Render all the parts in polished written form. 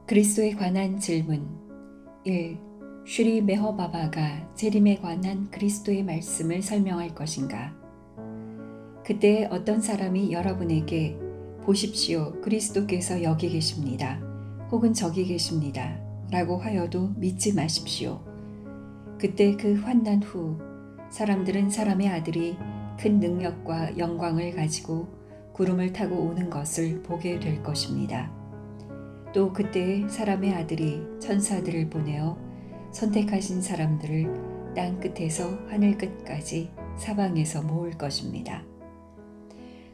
그리스도에 관한 질문 1. 슈리 메허바바가 재림에 관한 그리스도의 말씀을 설명할 것인가? 그때 어떤 사람이 여러분에게 보십시오, 그리스도께서 여기 계십니다. 혹은 저기 계십니다. 라고 하여도 믿지 마십시오. 그때 그 환난 후 사람들은 사람의 아들이 큰 능력과 영광을 가지고 구름을 타고 오는 것을 보게 될 것입니다. 또 그때 사람의 아들이 천사들을 보내어 선택하신 사람들을 땅 끝에서 하늘 끝까지 사방에서 모을 것입니다.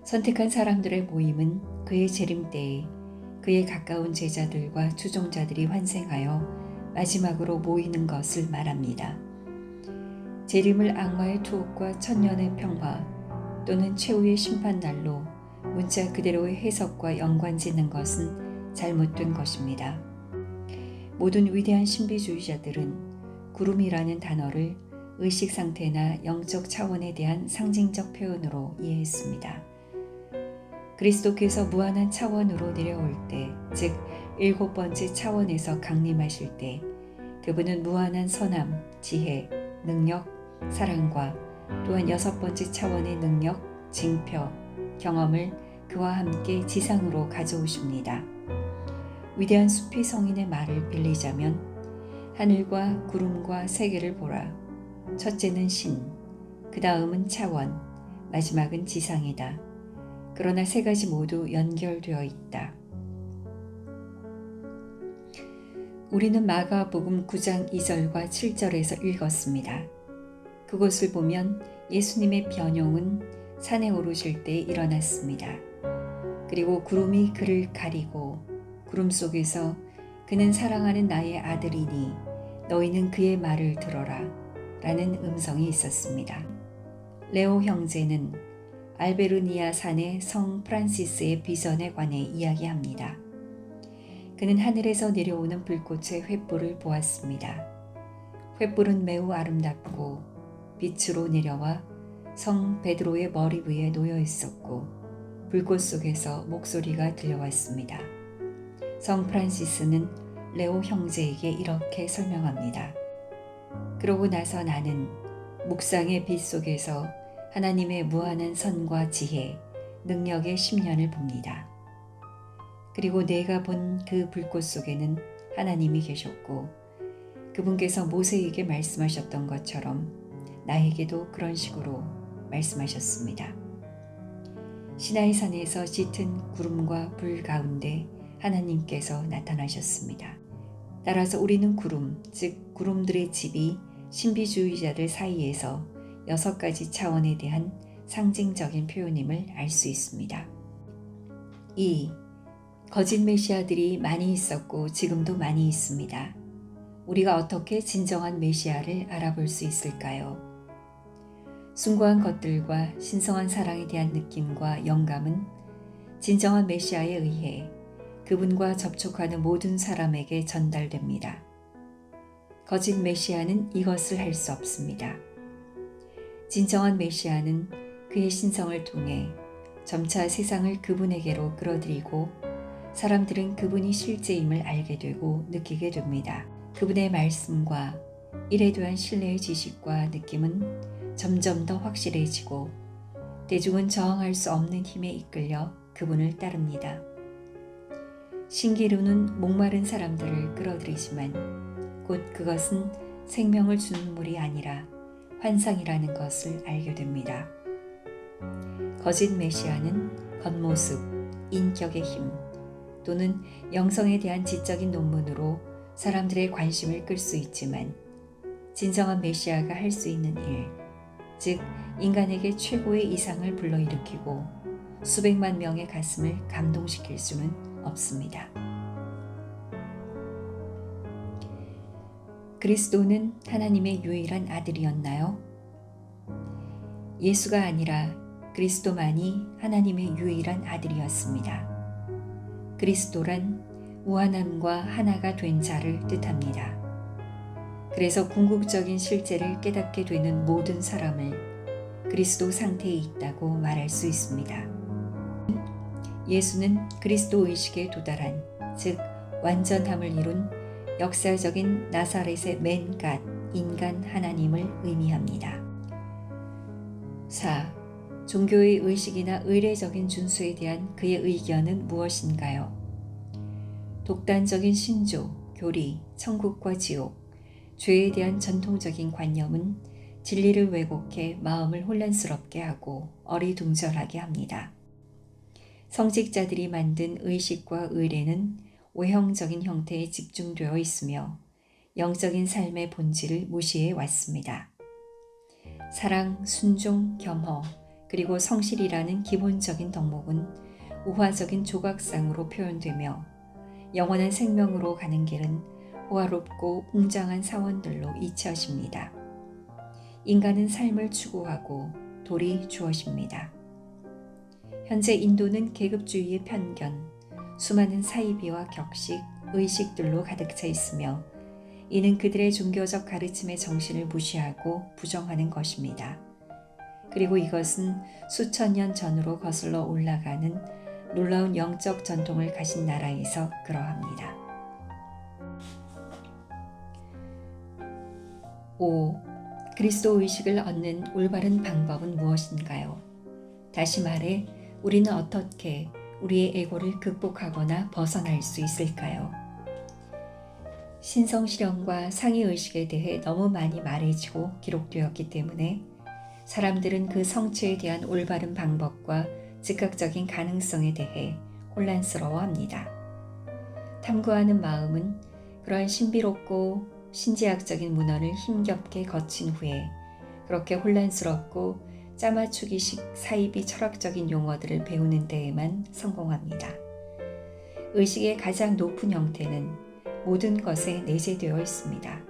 선택한 사람들의 모임은 그의 재림 때에 그의 가까운 제자들과 추종자들이 환생하여 마지막으로 모이는 것을 말합니다. 재림을 악마의 투옥과 천년의 평화 또는 최후의 심판날로 문자 그대로의 해석과 연관짓는 것은 잘못된 것입니다. 모든 위대한 신비주의자들은 구름이라는 단어를 의식 상태나 영적 차원에 대한 상징적 표현으로 이해했습니다. 그리스도께서 무한한 차원으로 내려올 때, 즉 7번째 차원에서 강림하실 때, 그분은 무한한 선함, 지혜, 능력, 사랑과 또한 6번째 차원의 능력, 징표, 경험을 그와 함께 지상으로 가져오십니다. 위대한 수피 성인의 말을 빌리자면 하늘과 구름과 세계를 보라. 첫째는 신, 그 다음은 차원, 마지막은 지상이다. 그러나 세 가지 모두 연결되어 있다. 우리는 마가복음 9장 2절과 7절에서 읽었습니다. 그곳을 보면 예수님의 변용은 산에 오르실 때 일어났습니다. 그리고 구름이 그를 가리고 구름 속에서 그는 사랑하는 나의 아들이니 너희는 그의 말을 들어라 라는 음성이 있었습니다. 레오 형제는 알베르니아 산의 성 프란시스의 비전에 관해 이야기합니다. 그는 하늘에서 내려오는 불꽃의 횃불을 보았습니다. 횃불은 매우 아름답고 빛으로 내려와 성 베드로의 머리 위에 놓여 있었고 불꽃 속에서 목소리가 들려왔습니다. 성 프란시스는 레오 형제에게 이렇게 설명합니다. 그러고 나서 나는 묵상의 빛 속에서 하나님의 무한한 선과 지혜, 능력의 10년을 봅니다. 그리고 내가 본 그 불꽃 속에는 하나님이 계셨고 그분께서 모세에게 말씀하셨던 것처럼 나에게도 그런 식으로 말씀하셨습니다. 시나이 산에서 짙은 구름과 불 가운데 하나님께서 나타나셨습니다. 따라서 우리는 구름, 즉 구름들의 집이 신비주의자들 사이에서 6가지 차원에 대한 상징적인 표현임을 알 수 있습니다. 2. 거짓 메시아들이 많이 있었고 지금도 많이 있습니다. 우리가 어떻게 진정한 메시아를 알아볼 수 있을까요? 숭고한 것들과 신성한 사랑에 대한 느낌과 영감은 진정한 메시아에 의해 그분과 접촉하는 모든 사람에게 전달됩니다. 거짓 메시아는 이것을 할 수 없습니다. 진정한 메시아는 그의 신성을 통해 점차 세상을 그분에게로 끌어들이고 사람들은 그분이 실제임을 알게 되고 느끼게 됩니다. 그분의 말씀과 일에 대한 신뢰의 지식과 느낌은 점점 더 확실해지고 대중은 저항할 수 없는 힘에 이끌려 그분을 따릅니다. 신기루는 목마른 사람들을 끌어들이지만 곧 그것은 생명을 주는 물이 아니라 환상이라는 것을 알게 됩니다. 거짓 메시아는 겉모습, 인격의 힘 또는 영성에 대한 지적인 논문으로 사람들의 관심을 끌 수 있지만 진정한 메시아가 할 수 있는 일, 즉 인간에게 최고의 이상을 불러일으키고 수백만 명의 가슴을 감동시킬 수는 없습니다. 그리스도는 하나님의 유일한 아들이었나요? 예수가 아니라 그리스도만이 하나님의 유일한 아들이었습니다. 그리스도란 무한함과 하나가 된 자를 뜻합니다. 그래서 궁극적인 실제를 깨닫게 되는 모든 사람을 그리스도 상태에 있다고 말할 수 있습니다. 예수는 그리스도 의식에 도달한, 즉 완전함을 이룬 역사적인 나사렛의 맨갓 인간 하나님을 의미합니다. 4. 종교의 의식이나 의례적인 준수에 대한 그의 의견은 무엇인가요? 독단적인 신조, 교리, 천국과 지옥, 죄에 대한 전통적인 관념은 진리를 왜곡해 마음을 혼란스럽게 하고 어리둥절하게 합니다. 성직자들이 만든 의식과 의례는 외형적인 형태에 집중되어 있으며 영적인 삶의 본질을 무시해 왔습니다. 사랑, 순종, 겸허, 그리고 성실이라는 기본적인 덕목은 우화적인 조각상으로 표현되며 영원한 생명으로 가는 길은 호화롭고 웅장한 사원들로 잊혀집니다. 인간은 삶을 추구하고 돌이 주어집니다. 현재 인도는 계급주의의 편견, 수많은 사이비와 격식, 의식들로 가득 차 있으며 이는 그들의 종교적 가르침의 정신을 무시하고 부정하는 것입니다. 그리고 이것은 수천 년 전으로 거슬러 올라가는 놀라운 영적 전통을 가진 나라에서 그러합니다. 5. 그리스도 의식을 얻는 올바른 방법은 무엇인가요? 다시 말해, 우리는 어떻게 우리의 에고를 극복하거나 벗어날 수 있을까요? 신성실현과 상해의식에 대해 너무 많이 말해지고 기록되었기 때문에 사람들은 그 성취에 대한 올바른 방법과 즉각적인 가능성에 대해 혼란스러워합니다. 탐구하는 마음은 그러한 신비롭고 신지학적인 문헌을 힘겹게 거친 후에 그렇게 혼란스럽고 짜맞추기식 사이비 철학적인 용어들을 배우는 데에만 성공합니다. 의식의 가장 높은 형태는 모든 것에 내재되어 있습니다.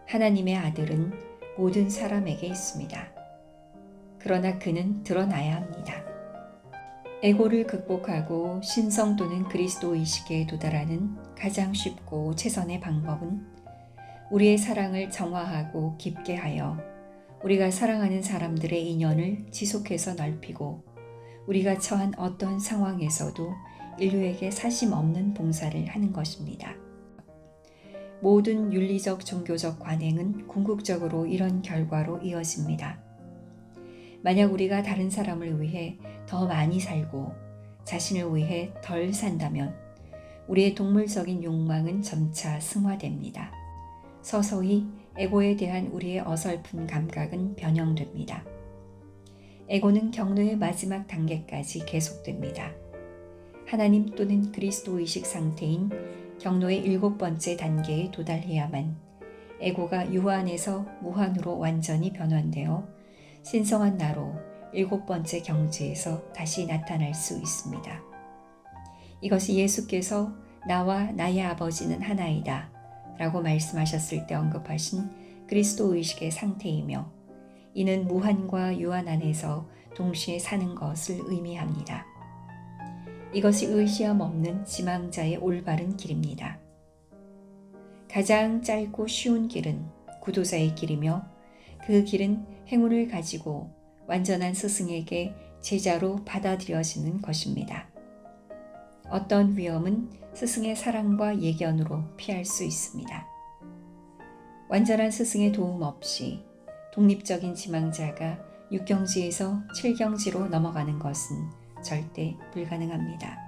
하나님의 아들은 모든 사람에게 있습니다. 그러나 그는 드러나야 합니다. 에고를 극복하고 신성 또는 그리스도 의식에 도달하는 가장 쉽고 최선의 방법은 우리의 사랑을 정화하고 깊게 하여 우리가 사랑하는 사람들의 인연을 지속해서 넓히고 우리가 처한 어떤 상황에서도 인류에게 사심 없는 봉사를 하는 것입니다. 모든 윤리적 종교적 관행은 궁극적으로 이런 결과로 이어집니다. 만약 우리가 다른 사람을 위해 더 많이 살고 자신을 위해 덜 산다면 우리의 동물적인 욕망은 점차 승화됩니다. 서서히 에고에 대한 우리의 어설픈 감각은 변형됩니다. 에고는 경로의 마지막 단계까지 계속됩니다. 하나님 또는 그리스도 의식 상태인 경로의 7번째 단계에 도달해야만 에고가 유한에서 무한으로 완전히 변환되어 신성한 나로 7번째 경지에서 다시 나타날 수 있습니다. 이것이 예수께서 나와 나의 아버지는 하나이다 라고 말씀하셨을 때 언급하신 그리스도 의식의 상태이며 이는 무한과 유한 안에서 동시에 사는 것을 의미합니다. 이것이 의시함 없는 지망자의 올바른 길입니다. 가장 짧고 쉬운 길은 구도자의 길이며 그 길은 행운을 가지고 완전한 스승에게 제자로 받아들여지는 것입니다. 어떤 위험은 스승의 사랑과 예견으로 피할 수 있습니다. 완전한 스승의 도움 없이 독립적인 지망자가 6경지에서 7경지로 넘어가는 것은 절대 불가능합니다.